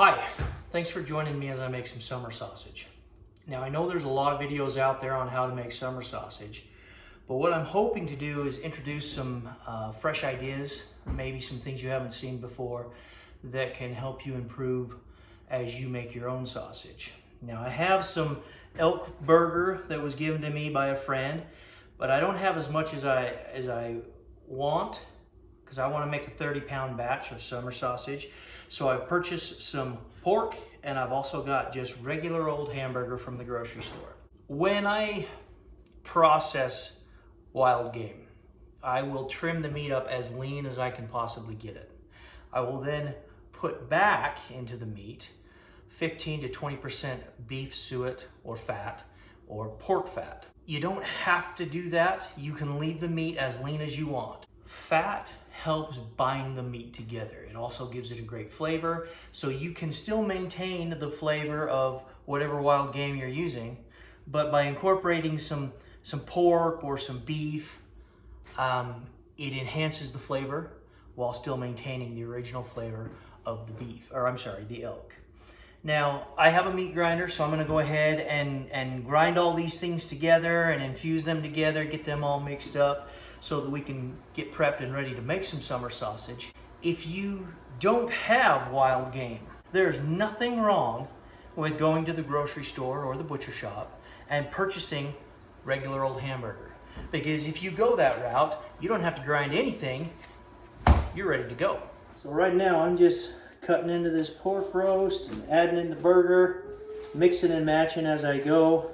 Hi, thanks for joining me as I make some summer sausage. Now I know there's a lot of videos out there on how to make summer sausage, but what I'm hoping to do is introduce some fresh ideas, maybe some things you haven't seen before that can help you improve as you make your own sausage. Now I have some elk burger that was given to me by a friend, but I don't have as much as I want because I want to make a 30-pound batch of summer sausage. So I've purchased some pork and I've also got just regular old hamburger from the grocery store. When I process wild game, I will trim the meat up as lean as I can possibly get it. I will then put back into the meat 15 to 20% beef suet or fat or pork fat. You don't have to do that. You can leave the meat as lean as you want. Fat helps bind the meat together. It also gives it a great flavor, so you can still maintain the flavor of whatever wild game you're using, but by incorporating some pork or some beef, it enhances the flavor while still maintaining the original flavor of the beef, or I'm sorry, the elk. Now, I have a meat grinder, so I'm gonna go ahead and grind all these things together and infuse them together, get them all mixed up so that we can get prepped and ready to make some summer sausage. If you don't have wild game, there's nothing wrong with going to the grocery store or the butcher shop and purchasing regular old hamburger. Because if you go that route, you don't have to grind anything, you're ready to go. So right now I'm just cutting into this pork roast and adding in the burger, mixing and matching as I go,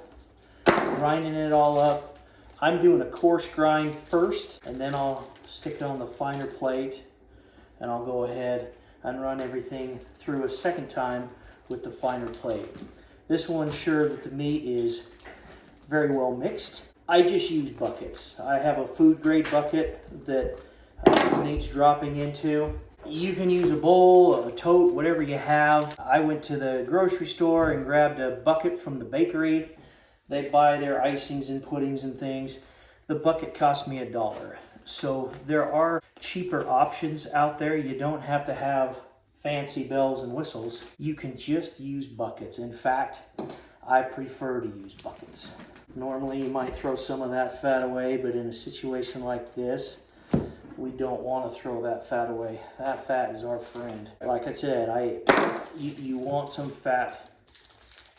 grinding it all up. I'm doing a coarse grind first, and then I'll stick it on the finer plate, and I'll go ahead and run everything through a second time with the finer plate. This will ensure that the meat is very well mixed. I just use buckets. I have a food grade bucket that the meat's dropping into. You can use a bowl, a tote, whatever you have. I went to the grocery store and grabbed a bucket from the bakery. They buy their icings and puddings and things. The bucket cost me $1. So there are cheaper options out there. You don't have to have fancy bells and whistles. You can just use buckets. In fact, I prefer to use buckets. Normally you might throw some of that fat away, but in a situation like this, we don't want to throw that fat away. That fat is our friend. Like I said, you want some fat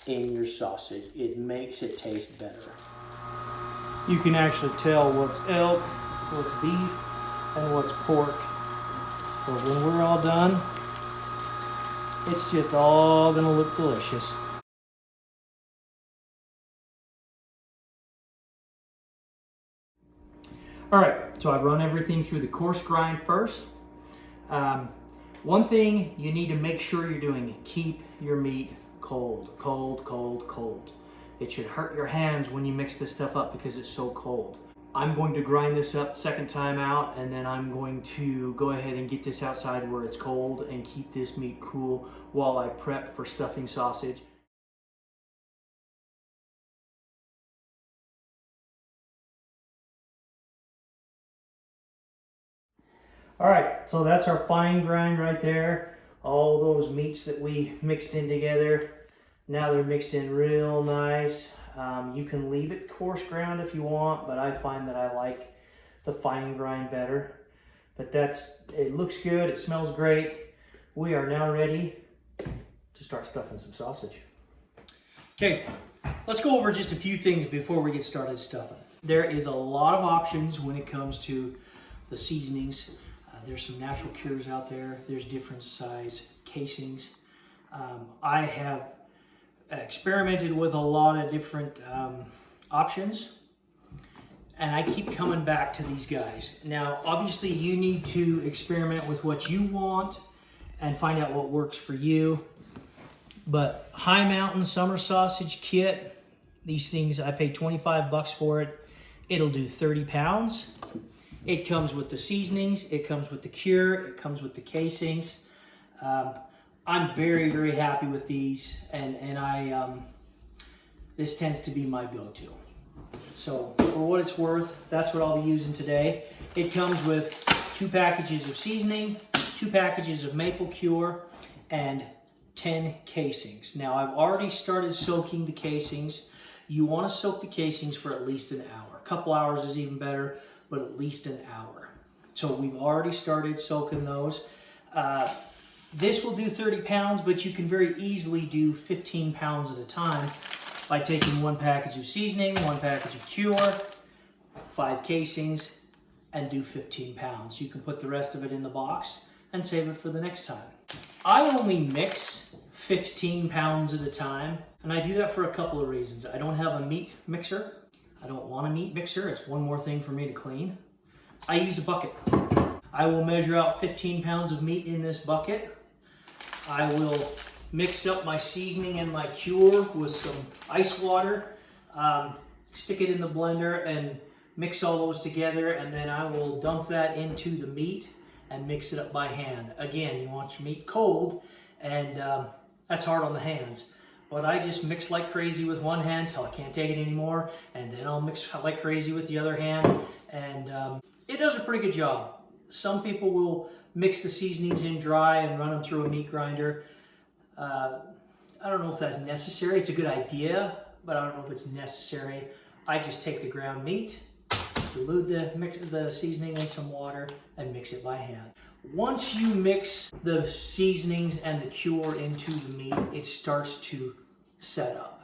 in your sausage. It makes it taste better. You can actually tell what's elk, what's beef, and what's pork. But when we're all done, it's just all gonna look delicious. All right, so I've run everything through the coarse grind first. One thing you need to make sure you're doing, keep your meat cold, cold, cold, cold. It should hurt your hands when you mix this stuff up because it's so cold. I'm going to grind this up second time out, and then I'm going to go ahead and get this outside where it's cold and keep this meat cool while I prep for stuffing sausage. All right, so that's our fine grind right there. All those meats that we mixed in together, now they're mixed in real nice. You can leave it coarse ground if you want, but I find that I like the fine grind better. But it looks good, it smells great. We are now ready to start stuffing some sausage. Okay, let's go over just a few things before we get started stuffing. There is a lot of options when it comes to the seasonings. There's some natural cures out there. There's different size casings. I have experimented with a lot of different options, and I keep coming back to these guys. Now, obviously you need to experiment with what you want and find out what works for you. But High Mountain Summer Sausage Kit, these things, I paid 25 bucks for it. It'll do 30 pounds. It comes with the seasonings, it comes with the cure, it comes with the casings. I'm very, very happy with these, and this tends to be my go-to. So for what it's worth, that's what I'll be using today. It comes with 2 packages of seasoning, 2 packages of maple cure, and 10 casings. Now I've already started soaking the casings. You want to soak the casings for at least an hour. A couple hours is even better, but at least an hour. So we've already started soaking those. This will do 30 pounds, but you can very easily do 15 pounds at a time by taking 1 package of seasoning, 1 package of cure, 5 casings, and do 15 pounds. You can put the rest of it in the box and save it for the next time. I only mix 15 pounds at a time, and I do that for a couple of reasons. I don't have a meat mixer. I don't want a meat mixer. It's one more thing for me to clean. I use a bucket. I will measure out 15 pounds of meat in this bucket. I will mix up my seasoning and my cure with some ice water, stick it in the blender and mix all those together, and then I will dump that into the meat and mix it up by hand. Again, you want your meat cold, and that's hard on the hands. But I just mix like crazy with one hand till I can't take it anymore, and then I'll mix like crazy with the other hand, and it does a pretty good job. Some people will mix the seasonings in dry and run them through a meat grinder. I don't know if that's necessary. It's a good idea, but I don't know if it's necessary. I just take the ground meat, dilute the seasoning in some water, and mix it by hand. Once you mix the seasonings and the cure into the meat, it starts to set up.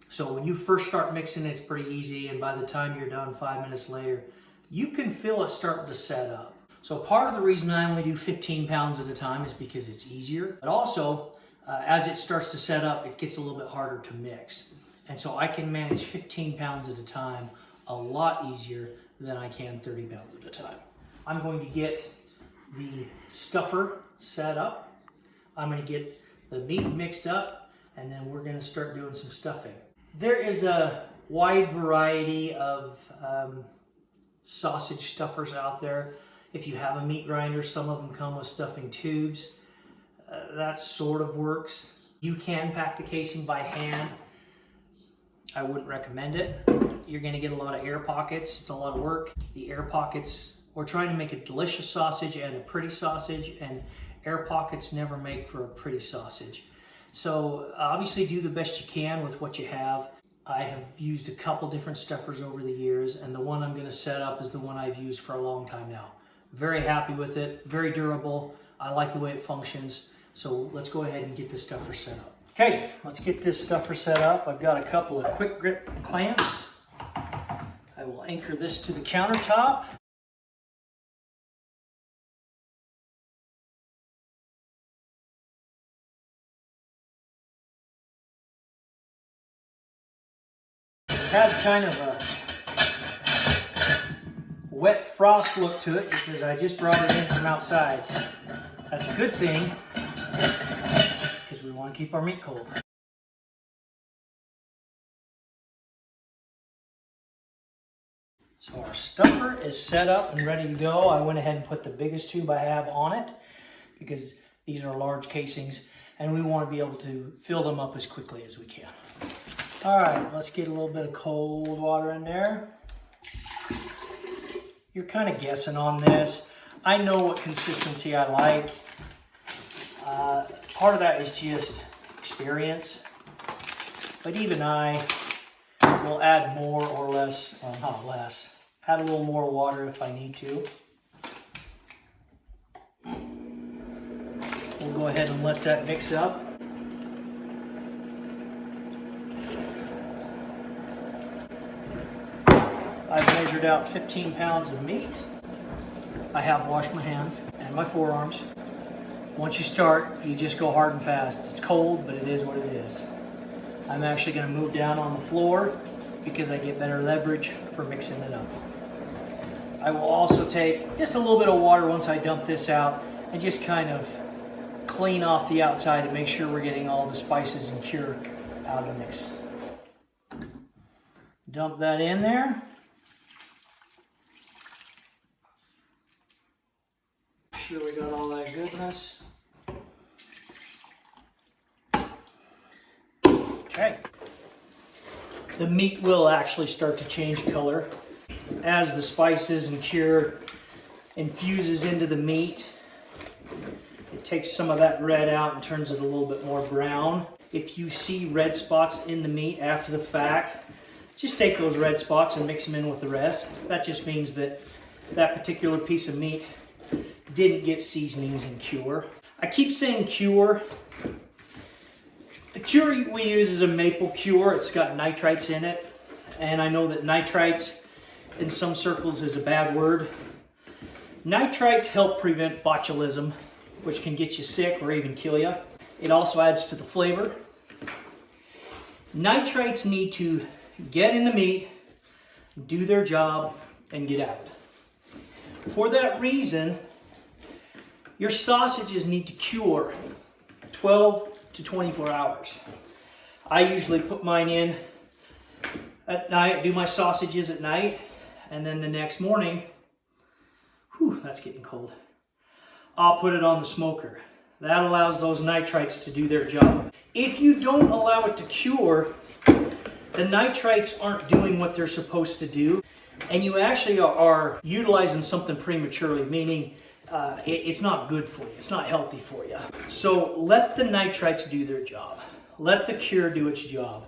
So when you first start mixing, it's pretty easy, and by the time you're done 5 minutes later, you can feel it starting to set up. So part of the reason I only do 15 pounds at a time is because it's easier, but also as it starts to set up, it gets a little bit harder to mix. And so I can manage 15 pounds at a time a lot easier than I can 30 pounds at a time. I'm going to get the stuffer set up. I'm going to get the meat mixed up, and then we're going to start doing some stuffing. There is a wide variety of sausage stuffers out there. If you have a meat grinder, some of them come with stuffing tubes. That sort of works. You can pack the casing by hand. I wouldn't recommend it. You're going to get a lot of air pockets. It's a lot of work. The air pockets, we're trying to make a delicious sausage and a pretty sausage, and air pockets never make for a pretty sausage. So obviously do the best you can with what you have. I have used a couple different stuffers over the years, and the one I'm going to set up is the one I've used for a long time now. Very happy with it, very durable. I like the way it functions. So let's go ahead and get this stuffer set up. Okay, let's get this stuffer set up. I've got a couple of quick grip clamps. I will anchor this to the countertop. It has kind of a wet frost look to it because I just brought it in from outside. That's a good thing because we want to keep our meat cold. So our stuffer is set up and ready to go. I went ahead and put the biggest tube I have on it because these are large casings and we want to be able to fill them up as quickly as we can. All right, let's get a little bit of cold water in there. You're kind of guessing on this. I know what consistency I like. Part of that is just experience, but even I will add more or less, well, not less, add a little more water if I need to. We'll go ahead and let that mix up. I've measured out 15 pounds of meat. I have washed my hands and my forearms. Once you start, you just go hard and fast. It's cold, but it is what it is. I'm actually going to move down on the floor because I get better leverage for mixing it up. I will also take just a little bit of water once I dump this out and just kind of clean off the outside to make sure we're getting all the spices and cure out of the mix. Dump that in there. Make sure we got all that goodness. Okay. The meat will actually start to change color as the spices and cure infuses into the meat. It takes some of that red out and turns it a little bit more brown. If you see red spots in the meat after the fact, just take those red spots and mix them in with the rest. That just means that that particular piece of meat didn't get seasonings and cure. I keep saying cure. The cure we use is a maple cure. It's got nitrites in it. And I know that nitrites in some circles is a bad word. Nitrites help prevent botulism, which can get you sick or even kill you. It also adds to the flavor. Nitrites need to get in the meat, do their job, and get out. For that reason, your sausages need to cure 12 to 24 hours. I usually put mine in at night, do my sausages at night, and then the next morning, whew, that's getting cold, I'll put it on the smoker. That allows those nitrites to do their job. If you don't allow it to cure, the nitrites aren't doing what they're supposed to do, and you actually are utilizing something prematurely, meaning it's not good for you, it's not healthy for you. So let the nitrites do their job. Let the cure do its job.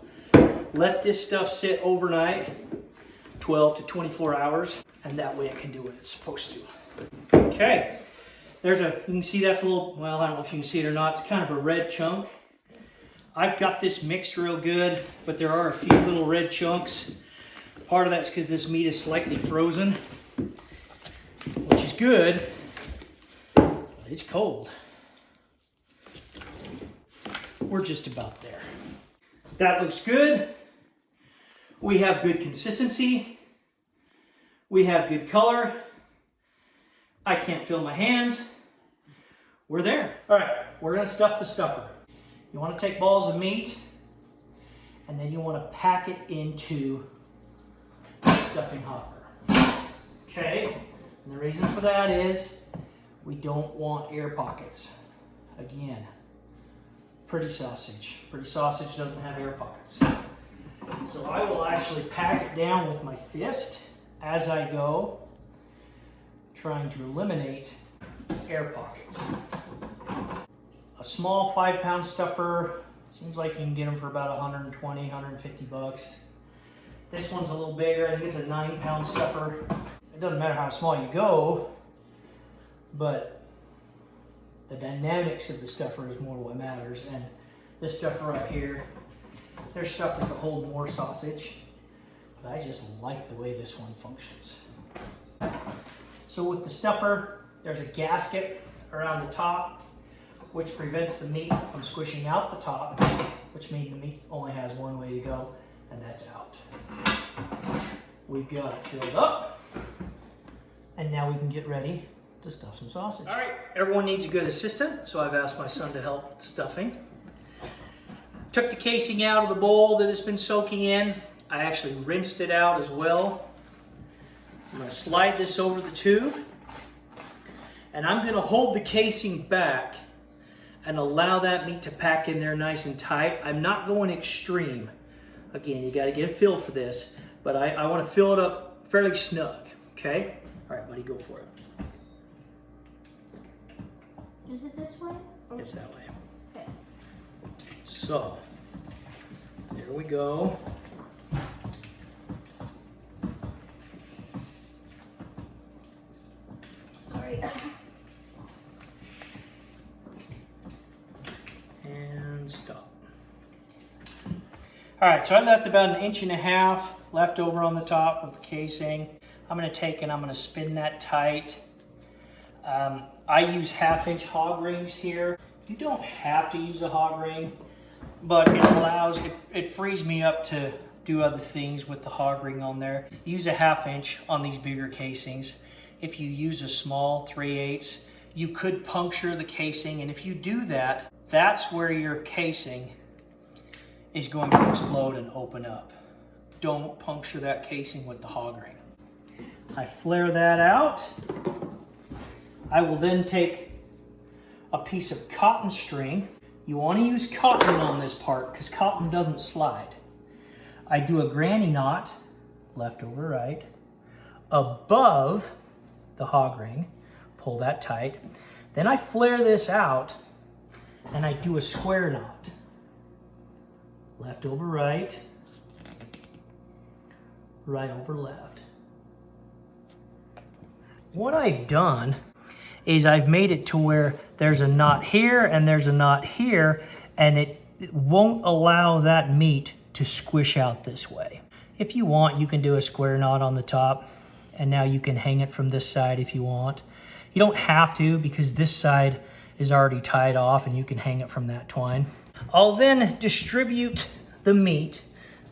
Let this stuff sit overnight, 12 to 24 hours, and that way it can do what it's supposed to. Okay, you can see that's a little, well, I don't know if you can see it or not, it's kind of a red chunk. I've got this mixed real good, but there are a few little red chunks. Part of that's because this meat is slightly frozen, which is good, but it's cold. We're just about there. That looks good. We have good consistency. We have good color. I can't feel my hands. We're there. All right, we're gonna stuff the stuffer. You want to take balls of meat, and then you want to pack it into the stuffing hopper. Okay, and the reason for that is we don't want air pockets. Again, pretty sausage. Pretty sausage doesn't have air pockets. So I will actually pack it down with my fist as I go, trying to eliminate air pockets. A small 5-pound stuffer, seems like you can get them for about 120, 150 bucks. This one's a little bigger, I think it's a 9-pound stuffer. It doesn't matter how small you go, but the dynamics of the stuffer is more what matters. And this stuffer right here, there's stuffers that hold more sausage, but I just like the way this one functions. So with the stuffer, there's a gasket around the top, which prevents the meat from squishing out the top, which means the meat only has one way to go, and that's out. We've got it filled up, and now we can get ready to stuff some sausage. All right, everyone needs a good assistant, so I've asked my son to help with the stuffing. Took the casing out of the bowl that it's been soaking in. I actually rinsed it out as well. I'm gonna slide this over the tube, and I'm gonna hold the casing back and allow that meat to pack in there nice and tight. I'm not going extreme. Again, you gotta get a feel for this, but I wanna fill it up fairly snug, okay? All right, buddy, go for it. Is it this way? It's that way. Okay. So, there we go. Sorry. And stop. All right, so I left about 1.5 inches left over on the top of the casing. I'm gonna take and I'm gonna spin that tight. I use 1/2-inch hog rings here. You don't have to use a hog ring, but it frees me up to do other things with the hog ring on there. Use a 1/2 inch on these bigger casings. If you use a small 3/8, you could puncture the casing, and if you do that, that's where your casing is going to explode and open up. Don't puncture that casing with the hog ring. I flare that out. I will then take a piece of cotton string. You want to use cotton on this part because cotton doesn't slide. I do a granny knot, left over right, above the hog ring. Pull that tight. Then I flare this out and I do a square knot. Left over right, right over left. What I've done is I've made it to where there's a knot here and there's a knot here, and it won't allow that meat to squish out this way. If you want, you can do a square knot on the top, and now you can hang it from this side if you want. You don't have to, because this side is already tied off and you can hang it from that twine. I'll then distribute the meat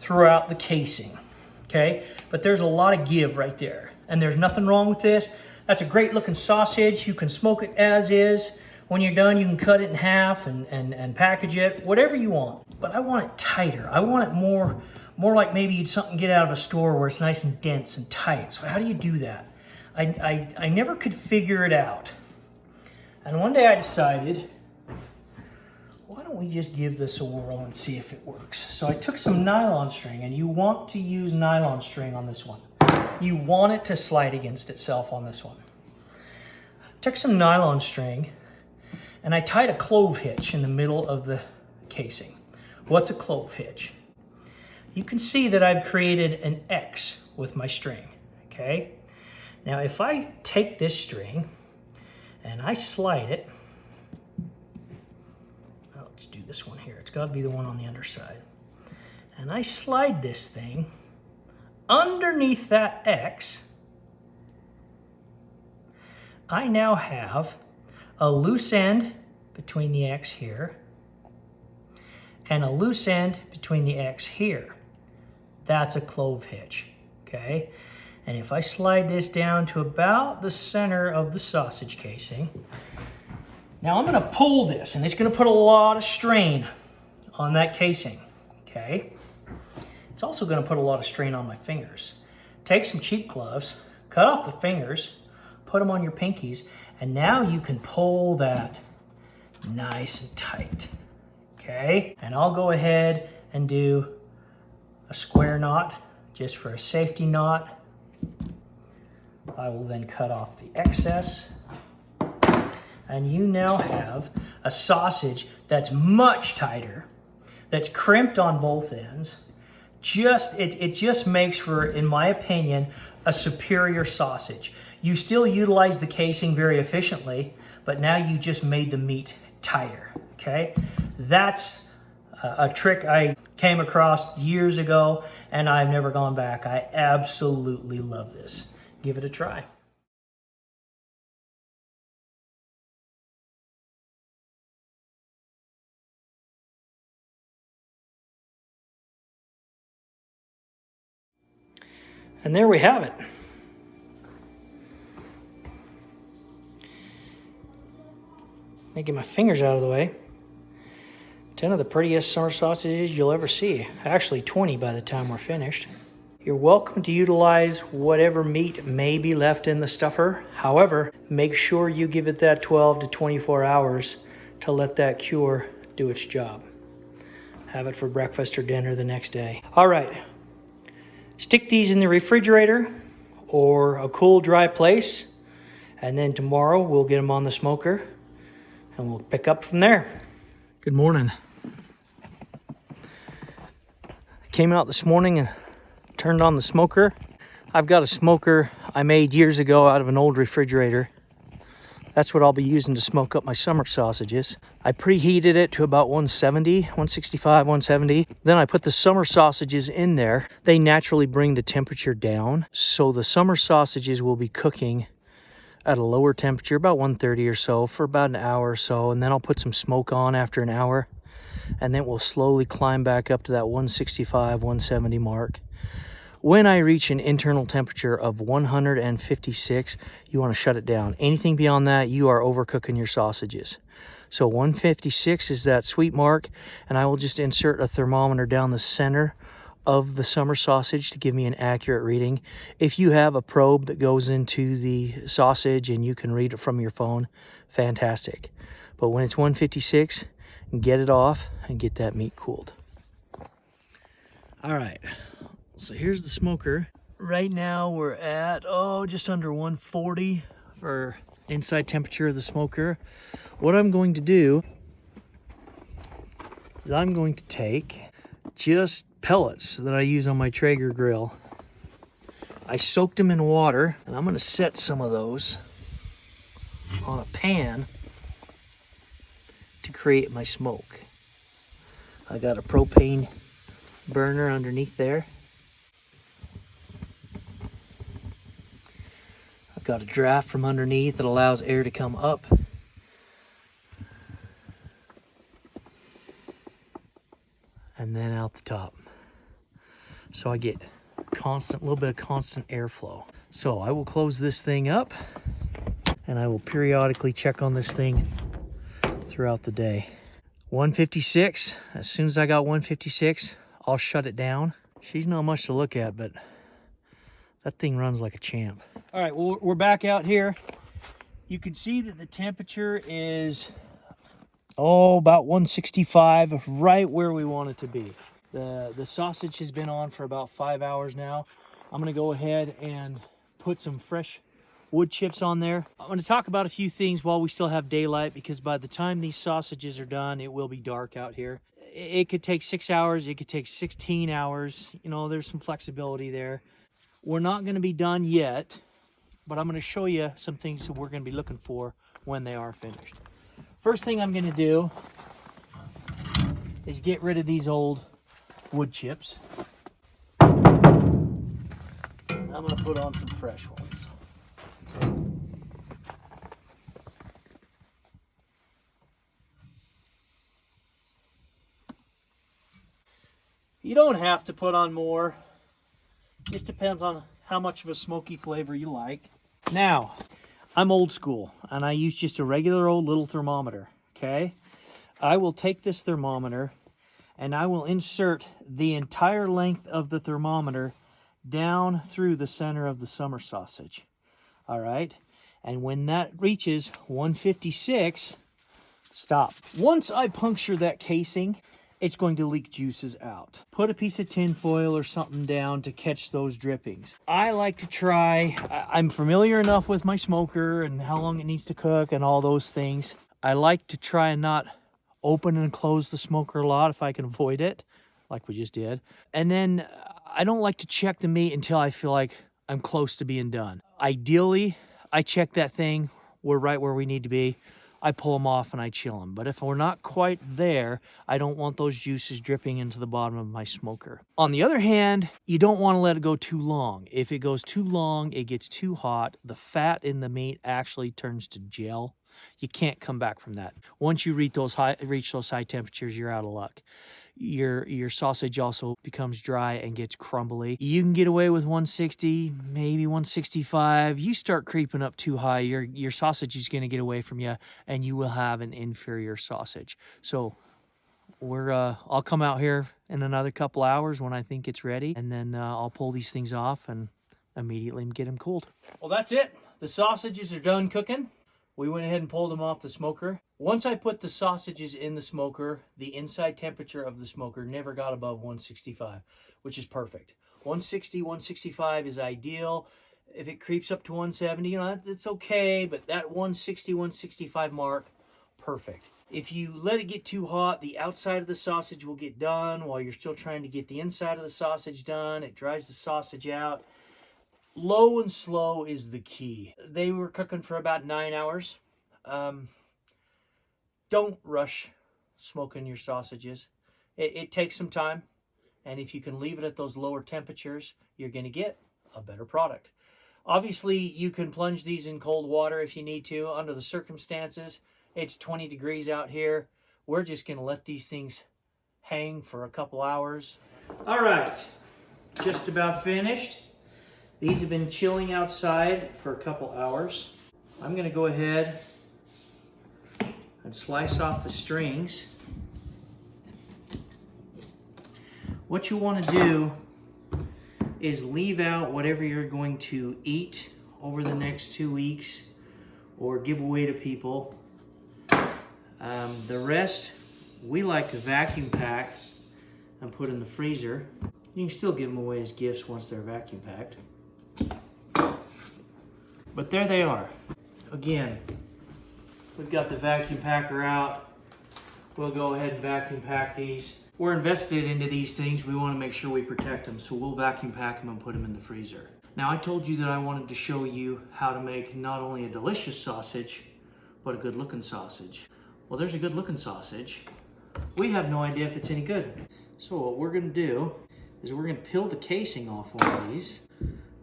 throughout the casing, okay? But there's a lot of give right there, and there's nothing wrong with this. That's a great looking sausage. You can smoke it as is. When you're done, you can cut it in half and package it, whatever you want. But I want it tighter. I want it more like maybe you'd something get out of a store where it's nice and dense and tight. So how do you do that? I never could figure it out. And one day I decided, why don't we just give this a whirl and see if it works? So I took some nylon string, and you want to use nylon string on this one. You want it to slide against itself on this one. Took some nylon string and I tied a clove hitch in the middle of the casing. What's a clove hitch? You can see that I've created an X with my string, okay? Now if I take this string and I slide it, well, let's do this one here. It's got to be the one on the underside. And I slide this thing underneath that X, I now have a loose end between the X here and a loose end between the X here. That's a clove hitch, okay? And if I slide this down to about the center of the sausage casing, now I'm gonna pull this, and it's gonna put a lot of strain on that casing, okay? It's also gonna put a lot of strain on my fingers. Take some cheap gloves, cut off the fingers, put them on your pinkies, and now you can pull that nice and tight, okay? And I'll go ahead and do a square knot, just for a safety knot. I will then cut off the excess, and you now have a sausage that's much tighter, that's crimped on both ends. It just makes for, in my opinion, a superior sausage. You still utilize the casing very efficiently, but now you just made the meat tighter, okay? That's a trick I came across years ago, and I've never gone back. I absolutely love this. Give it a try. And there we have it. Let me get my fingers out of the way. 10 of the prettiest summer sausages you'll ever see. Actually 20 by the time we're finished. You're welcome to utilize whatever meat may be left in the stuffer. However, make sure you give it that 12 to 24 hours to let that cure do its job. Have it for breakfast or dinner the next day. All right. Stick these in the refrigerator or a cool, dry place, and then tomorrow we'll get them on the smoker and we'll pick up from there. Good morning. I came out this morning and turned on the smoker. I've got a smoker I made years ago out of an old refrigerator. That's what I'll be using to smoke up my summer sausages. I preheated it to about 170, 165, 170. Then I put the summer sausages in there. They naturally bring the temperature down. So the summer sausages will be cooking at a lower temperature, about 130 or so, for about an hour or so. And then I'll put some smoke on after an hour. And then we'll slowly climb back up to that 165, 170 mark. When I reach an internal temperature of 156, you want to shut it down. Anything beyond that, you are overcooking your sausages. So 156 is that sweet mark, and I will just insert a thermometer down the center of the summer sausage to give me an accurate reading. If you have a probe that goes into the sausage and you can read it from your phone, fantastic. But when it's 156, get it off and get that meat cooled. All right. So here's the smoker. Right now we're at, just under 140 for inside temperature of the smoker. What I'm going to do is I'm going to take just pellets that I use on my Traeger grill. I soaked them in water, and I'm going to set some of those on a pan to create my smoke. I got a propane burner underneath there. I've got a draft from underneath that allows air to come up. And then out the top. So I get a little bit of constant airflow. So I will close this thing up, and I will periodically check on this thing throughout the day. 156, as soon as I got 156, I'll shut it down. She's not much to look at, but that thing runs like a champ. All right, well, we're back out here. You can see that the temperature is, about 165, right where we want it to be. The sausage has been on for about 5 hours now. I'm gonna go ahead and put some fresh wood chips on there. I'm gonna talk about a few things while we still have daylight, because by the time these sausages are done, it will be dark out here. It could take 6 hours, it could take 16 hours. You know, there's some flexibility there. We're not gonna be done yet, but I'm gonna show you some things that we're gonna be looking for when they are finished. First thing I'm gonna do is get rid of these old wood chips. I'm gonna put on some fresh ones. You don't have to put on more. Just depends on how much of a smoky flavor you like. Now, I'm old school, and I use just a regular old little thermometer, okay? I will take this thermometer, and I will insert the entire length of the thermometer down through the center of the summer sausage. All right? And when that reaches 156, stop. Once I puncture that casing, it's going to leak juices out. Put a piece of tin foil or something down to catch those drippings. I like to try, I'm familiar enough with my smoker and how long it needs to cook and all those things. I like to try and not open and close the smoker a lot if I can avoid it, like we just did. And then I don't like to check the meat until I feel like I'm close to being done. Ideally, I check that thing, we're right where we need to be. I pull them off and I chill them. But if we're not quite there, I don't want those juices dripping into the bottom of my smoker. On the other hand, you don't want to let it go too long. If it goes too long, it gets too hot. The fat in the meat actually turns to gel. You can't come back from that. Once you reach those high temperatures, you're out of luck. Your sausage also becomes dry and gets crumbly. You can get away with 160, maybe 165. You start creeping up too high, your sausage is going to get away from you, and you will have an inferior sausage. So I'll come out here in another couple hours when I think it's ready, and then I'll pull these things off and immediately get them cooled. Well, that's it. The sausages are done cooking. We went ahead and pulled them off the smoker. Once I put the sausages in the smoker, the inside temperature of the smoker never got above 165, which is perfect. 160, 165 is ideal. If it creeps up to 170, it's okay, but that 160, 165 mark, perfect. If you let it get too hot, the outside of the sausage will get done while you're still trying to get the inside of the sausage done. It dries the sausage out. Low and slow is the key. They were cooking for about 9 hours. Don't rush smoking your sausages. It takes some time, and if you can leave it at those lower temperatures, you're going to get a better product. Obviously, you can plunge these in cold water if you need to. Under the circumstances, it's 20 degrees out here. We're just going to let these things hang for a couple hours. All right, just about finished. These have been chilling outside for a couple hours. I'm going to go ahead and slice off the strings. What you want to do is leave out whatever you're going to eat over the next 2 weeks or give away to people. The rest, we like to vacuum pack and put in the freezer. You can still give them away as gifts once they're vacuum packed. But there they are. again, we've got the vacuum packer out. We'll go ahead and vacuum pack these. We're invested into these things. We want to make sure we protect them, so we'll vacuum pack them and put them in the freezer. Now, I told you that I wanted to show you how to make not only a delicious sausage, but a good looking sausage. Well, there's a good looking sausage. We have no idea if it's any good. So what we're gonna do is we're gonna peel the casing off one of these.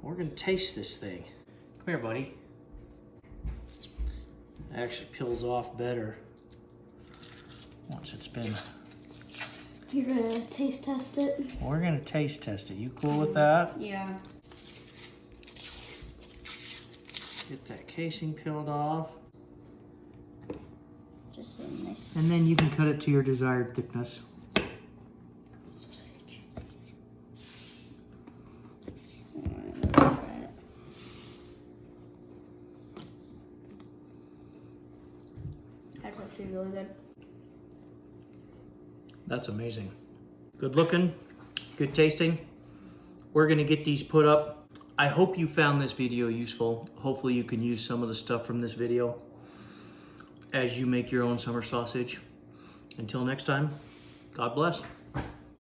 We're gonna taste this thing. Come here, buddy. It actually peels off better once it's been. You're gonna taste test it? We're gonna taste test it. You cool with that? Yeah. Get that casing peeled off. Just a nice And then you can cut it to your desired thickness. sausage. Alright, let's try it. That's actually really good. That's amazing. Good looking, good tasting. We're gonna get these put up. I hope you found this video useful. Hopefully you can use some of the stuff from this video as you make your own summer sausage. Until next time, God bless.